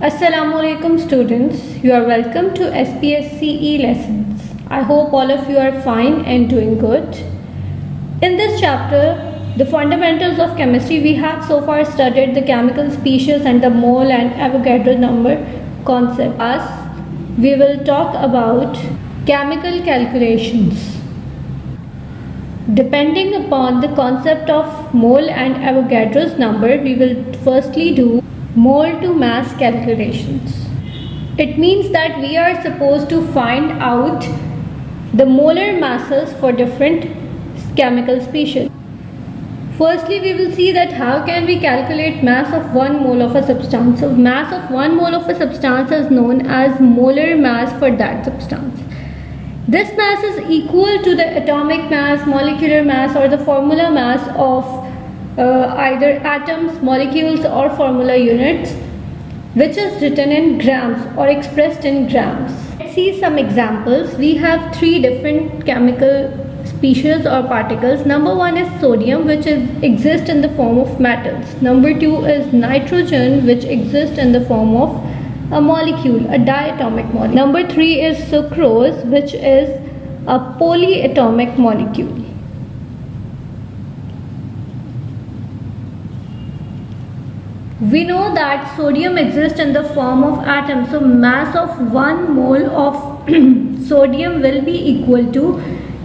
Assalamualaikum students, you are welcome to SPSCE lessons. I hope all of you are fine and doing good. In this chapter, the fundamentals of chemistry, we have so far studied the chemical species and the mole and Avogadro number concept. As we will talk about chemical calculations. Depending upon the concept of mole and Avogadro's number, we will firstly do mole to mass calculations. It means that we are supposed to find out the molar masses for different chemical species. Firstly, we will see that how can we calculate mass of 1 mole of a substance. So mass of 1 mole of a substance is known as molar mass for that substance. This mass is equal to the atomic mass, molecular mass, or the formula mass of either atoms, molecules, or formula units, which is written in grams or expressed in grams. Let's see some examples. We have 3 different chemical species or particles. Number 1 is sodium, which exists in the form of metals. Number 2 is nitrogen, which exists in the form of a molecule, a diatomic molecule. Number 3 is sucrose, which is a polyatomic molecule. We know that sodium exists in the form of atoms, so mass of 1 mole of sodium will be equal to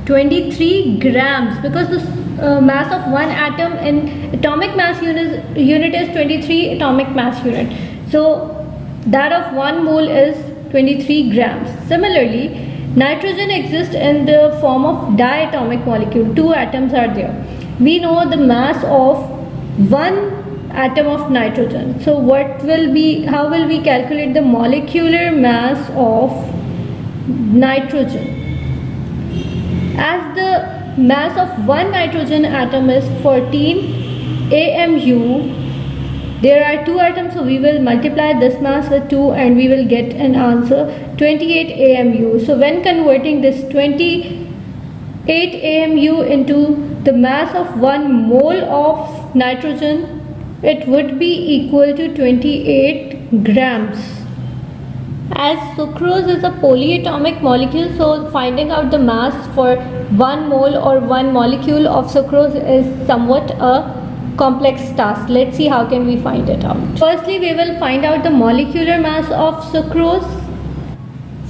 23 grams, because the mass of one atom in atomic mass unit is 23 atomic mass unit. So that of 1 mole is 23 grams. Similarly, nitrogen exists in the form of diatomic molecule. 2 atoms are there. We know the mass of 1 atom of nitrogen. So how will we calculate the molecular mass of nitrogen? As the mass of 1 nitrogen atom is 14 AMU, there are 2 atoms, so we will multiply this mass with 2 and we will get an answer 28 AMU. So when converting this 28 AMU into the mass of 1 mole of nitrogen, it would be equal to 28 grams. As sucrose is a polyatomic molecule, so finding out the mass for 1 mole or 1 molecule of sucrose is somewhat a complex task. Let's see how can we find it out. Firstly, we will find out the molecular mass of sucrose.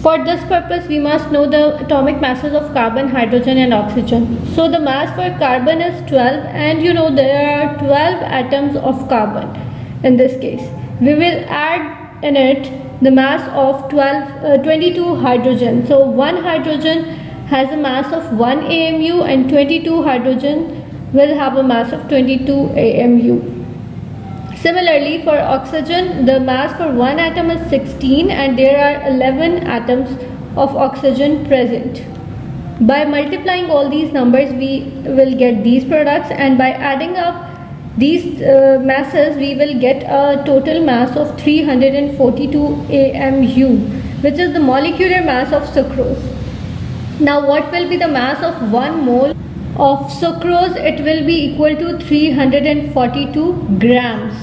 For this purpose, we must know the atomic masses of carbon, hydrogen and oxygen. So the mass for carbon is 12, and you know there are 12 atoms of carbon in this case. We will add in it the mass of 22 hydrogen. So 1 hydrogen has a mass of 1 AMU and 22 hydrogen will have a mass of 22 AMU. Similarly, for oxygen, the mass for 1 atom is 16 and there are 11 atoms of oxygen present. By multiplying all these numbers, we will get these products, and by adding up these masses, we will get a total mass of 342 AMU, which is the molecular mass of sucrose. Now, what will be the mass of 1 mole of sucrose? It will be equal to 342 grams.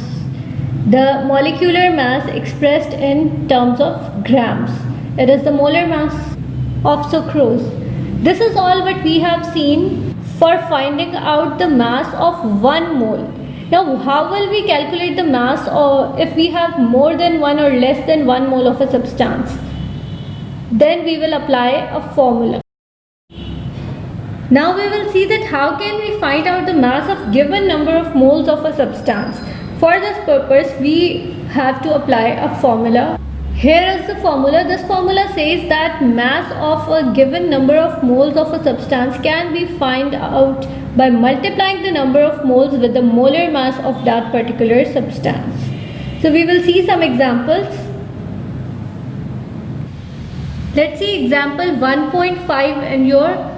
The molecular mass expressed in terms of grams. It is the molar mass of sucrose. This is all what we have seen for finding out the mass of 1 mole. Now, how will we calculate the mass or if we have more than 1 or less than 1 mole of a substance? Then we will apply a formula. Now we will see that how can we find out the mass of given number of moles of a substance. For this purpose, we have to apply a formula. Here is the formula. This formula says that mass of a given number of moles of a substance can be found out by multiplying the number of moles with the molar mass of that particular substance. So we will see some examples. Let's see example 1.5 in your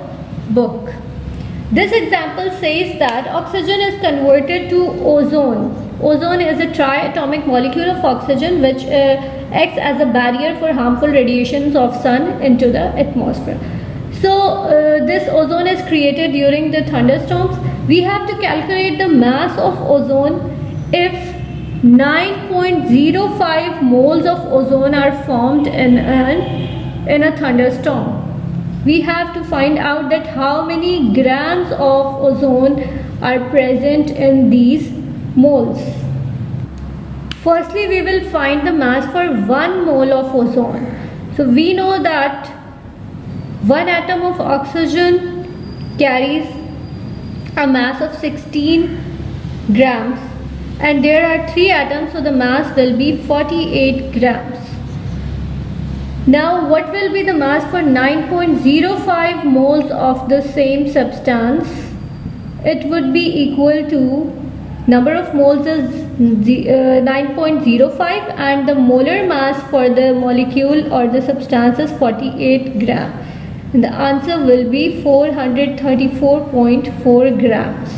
book. This example says that oxygen is converted to ozone. Ozone is a triatomic molecule of oxygen which acts as a barrier for harmful radiations of sun into the atmosphere. So this ozone is created during the thunderstorms. We have to calculate the mass of ozone if 9.05 moles of ozone are formed in a thunderstorm. We have to find out that how many grams of ozone are present in these moles. Firstly, we will find the mass for 1 mole of ozone. So we know that 1 atom of oxygen carries a mass of 16 grams, and there are 3 atoms, so the mass will be 48 grams. Now what will be the mass for 9.05 moles of the same substance? It would be equal to, number of moles is 9.05 and the molar mass for the molecule or the substance is 48 gram. And the answer will be 434.4 grams.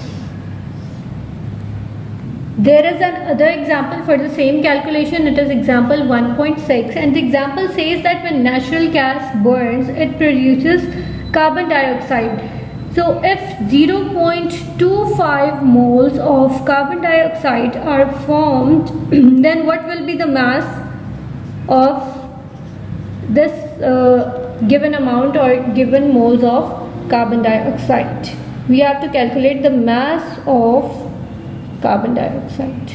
There is another example for the same calculation. It is example 1.6, and the example says that when natural gas burns, it produces carbon dioxide. So if 0.25 moles of carbon dioxide are formed, then what will be the mass of this given amount or given moles of carbon dioxide? We have to calculate the mass of carbon dioxide.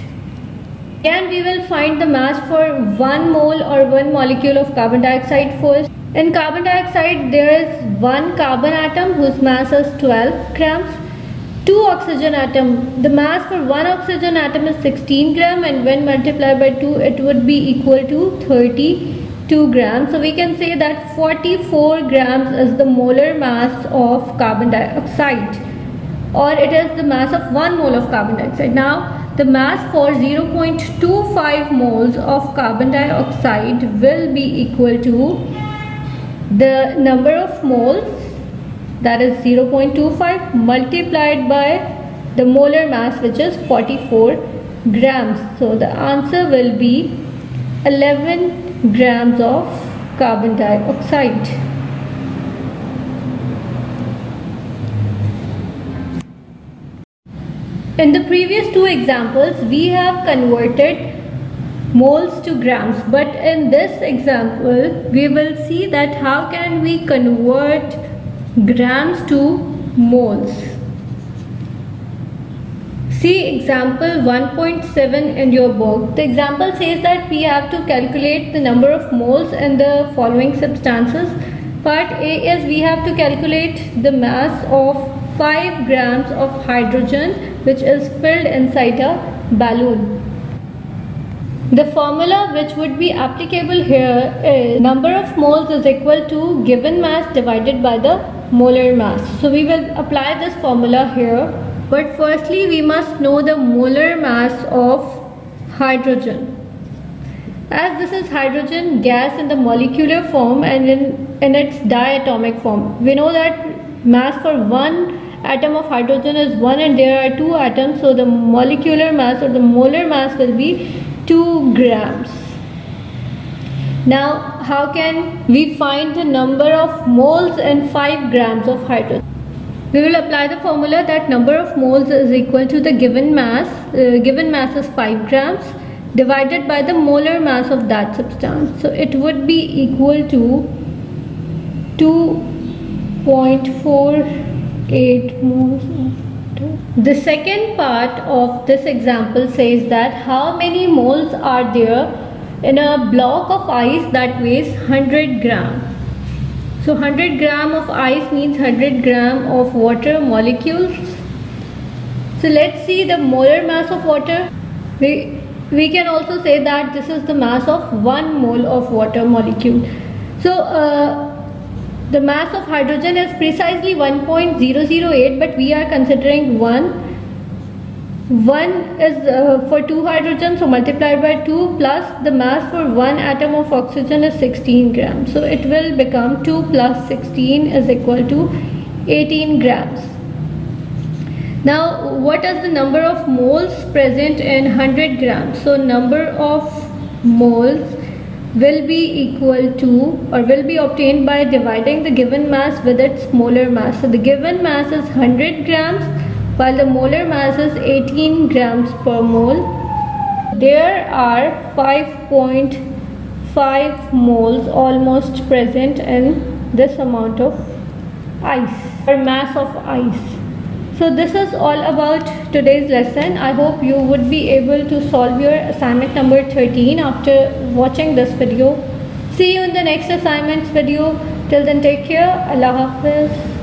Again, we will find the mass for 1 mole or 1 molecule of carbon dioxide first. In carbon dioxide, there is 1 carbon atom whose mass is 12 grams. 2 oxygen atom. The mass for 1 oxygen atom is 16 gram, and when multiplied by 2, it would be equal to 32 grams. So we can say that 44 grams is the molar mass of carbon dioxide, or it is the mass of 1 mole of carbon dioxide. Now the mass for 0.25 moles of carbon dioxide will be equal to the number of moles, that is 0.25, multiplied by the molar mass, which is 44 grams. So the answer will be 11 grams of carbon dioxide. In the previous 2 examples, we have converted moles to grams, but in this example we will see that how can we convert grams to moles. See example 1.7 in your book. The example says that we have to calculate the number of moles in the following substances. Part A is we have to calculate the mass of 5 grams of hydrogen which is filled inside a balloon. The formula which would be applicable here is number of moles is equal to given mass divided by the molar mass. So we will apply this formula here, but firstly we must know the molar mass of hydrogen. As this is hydrogen gas in the molecular form and in its diatomic form, we know that mass for 1 atom of hydrogen is 1 and there are 2 atoms, so the molecular mass or the molar mass will be 2 grams. Now how can we find the number of moles in 5 grams of hydrogen? We will apply the formula that number of moles is equal to the given mass. Given mass is 5 grams divided by the molar mass of that substance. So it would be equal to 2.48 moles of water. The second part of this example says that how many moles are there in a block of ice that weighs 100 gram. So 100 gram of ice means 100 gram of water molecules. So let's see the molar mass of water. We can also say that this is the mass of 1 mole of water molecule. So the mass of hydrogen is precisely 1.008, but we are considering 1. 1 is for 2 hydrogen, so multiplied by 2 plus the mass for 1 atom of oxygen is 16 grams. So it will become 2 plus 16 is equal to 18 grams. Now what is the number of moles present in 100 grams? So number of moles will be equal to, or will be obtained by dividing the given mass with its molar mass. So the given mass is 100 grams while the molar mass is 18 grams per mole. there are 5.5 moles almost present in this amount of ice or mass of ice. So this is all about today's lesson. I hope you would be able to solve your assignment number 13 after watching this video. See you in the next assignments video. Till then, take care. Allah Hafiz.